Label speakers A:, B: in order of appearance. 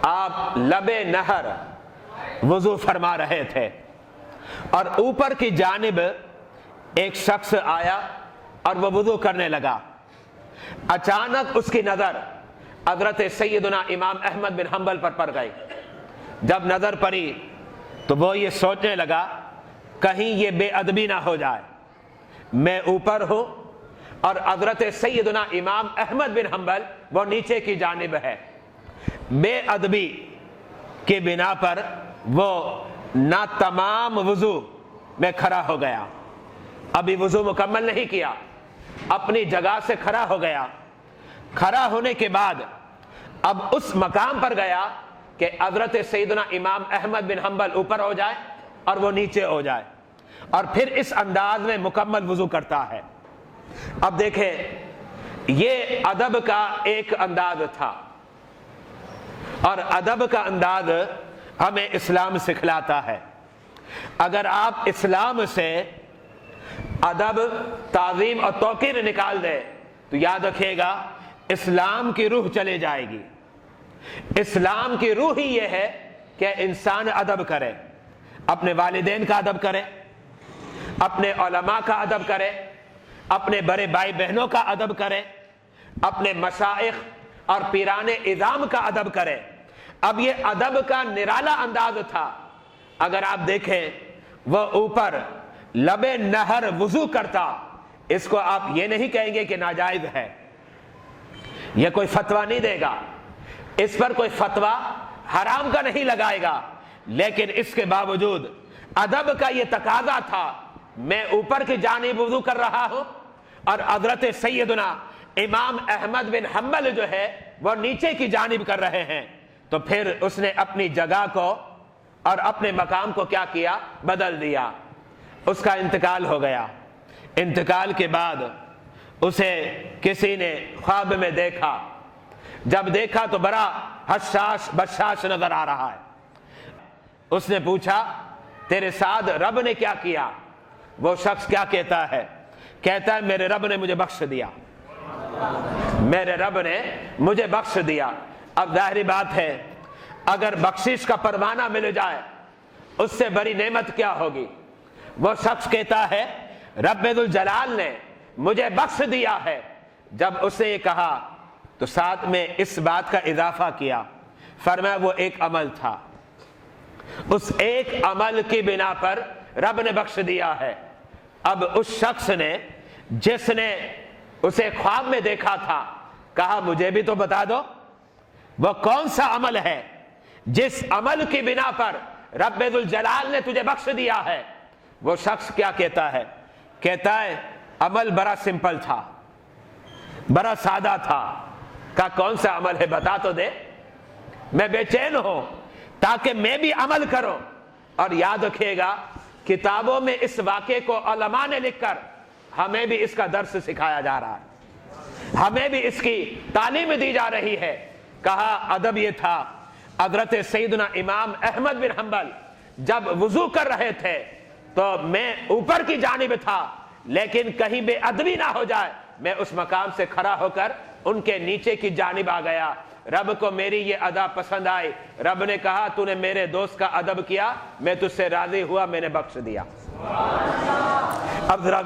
A: آپ لبے نہر وضو فرما رہے تھے اور اوپر کی جانب ایک شخص آیا اور وہ وضو کرنے لگا. اچانک اس کی نظر حضرت سیدنا امام احمد بن حنبل پر پڑ گئی. جب نظر پڑی تو وہ یہ سوچنے لگا کہیں یہ بے ادبی نہ ہو جائے. میں اوپر ہوں اور حضرت سیدنا امام احمد بن حنبل وہ نیچے کی جانب ہے. بے ادبی کی بنا پر وہ نہ تمام وضو میں کھڑا ہو گیا, ابھی وضو مکمل نہیں کیا, اپنی جگہ سے کھڑا ہو گیا. کھڑا ہونے کے بعد اب اس مقام پر گیا کہ حضرت سیدنا امام احمد بن حنبل اوپر ہو جائے اور وہ نیچے ہو جائے, اور پھر اس انداز میں مکمل وضو کرتا ہے. اب دیکھیں, یہ ادب کا ایک انداز تھا, اور ادب کا انداز ہمیں اسلام سکھلاتا ہے. اگر آپ اسلام سے ادب, تعظیم اور توقیر نکال دیں تو یاد رکھیے گا اسلام کی روح چلے جائے گی. اسلام کی روح ہی یہ ہے کہ انسان ادب کرے, اپنے والدین کا ادب کرے, اپنے علماء کا ادب کرے, اپنے بڑے بھائی بہنوں کا ادب کرے, اپنے مشائخ اور پیران اعظام کا ادب کرے. اب یہ ادب کا نرالا انداز تھا. اگر آپ دیکھیں وہ اوپر لبے نہر وضو کرتا, اس کو آپ یہ نہیں کہیں گے کہ ناجائز ہے, یہ کوئی فتویٰ نہیں دے گا, اس پر کوئی فتویٰ حرام کا نہیں لگائے گا, لیکن اس کے باوجود ادب کا یہ تقاضا تھا میں اوپر کی جانب وضو کر رہا ہوں اور حضرت سیدنا امام احمد بن حنبل جو ہے وہ نیچے کی جانب کر رہے ہیں. تو پھر اس نے اپنی جگہ کو اور اپنے مقام کو کیا کیا, بدل دیا. اس کا انتقال ہو گیا. انتقال کے بعد اسے کسی نے خواب میں دیکھا. جب دیکھا تو بڑا حساس بشاش نظر آ رہا ہے. اس نے پوچھا تیرے ساتھ رب نے کیا کیا؟ وہ شخص کیا کہتا ہے؟ کہتا ہے میرے رب نے مجھے بخش دیا, میرے رب نے مجھے بخش دیا. اب ظاہری بات ہے اگر بخشش کا پروانہ مل جائے اس سے بڑی نعمت کیا ہوگی. وہ شخص کہتا ہے رب ذوالجلال نے مجھے بخش دیا ہے. جب اس نے یہ کہا تو ساتھ میں اس بات کا اضافہ کیا, فرمایا وہ ایک عمل تھا, اس ایک عمل کی بنا پر رب نے بخش دیا ہے. اب اس شخص نے جس نے اسے خواب میں دیکھا تھا کہا مجھے بھی تو بتا دو وہ کون سا عمل ہے جس عمل کی بنا پر رب ذوالجلال نے تجھے بخش دیا ہے. وہ شخص کیا کہتا ہے؟ کہتا ہے عمل بڑا سمپل تھا, بڑا سادہ تھا. کہا کون سا عمل ہے بتا تو دے, میں بے چین ہوں تاکہ میں بھی عمل کروں. اور یاد رکھیے گا کتابوں میں اس واقعے کو علماء نے لکھ کر ہمیں بھی اس کا درس سکھایا جا رہا ہے, ہمیں بھی اس کی تعلیم دی جا رہی ہے. کہا ادب یہ تھا حضرت سیدنا امام احمد بن حنبل جب وضو کر رہے تھے تو میں اوپر کی جانب تھا, لیکن کہیں بے ادبی نہ ہو جائے میں اس مقام سے کھڑا ہو کر ان کے نیچے کی جانب آ گیا. رب کو میری یہ ادا پسند آئی, رب نے کہا تو نے میرے دوست کا ادب کیا, میں تجھ سے راضی ہوا, میں نے بخش دیا. اب ذرا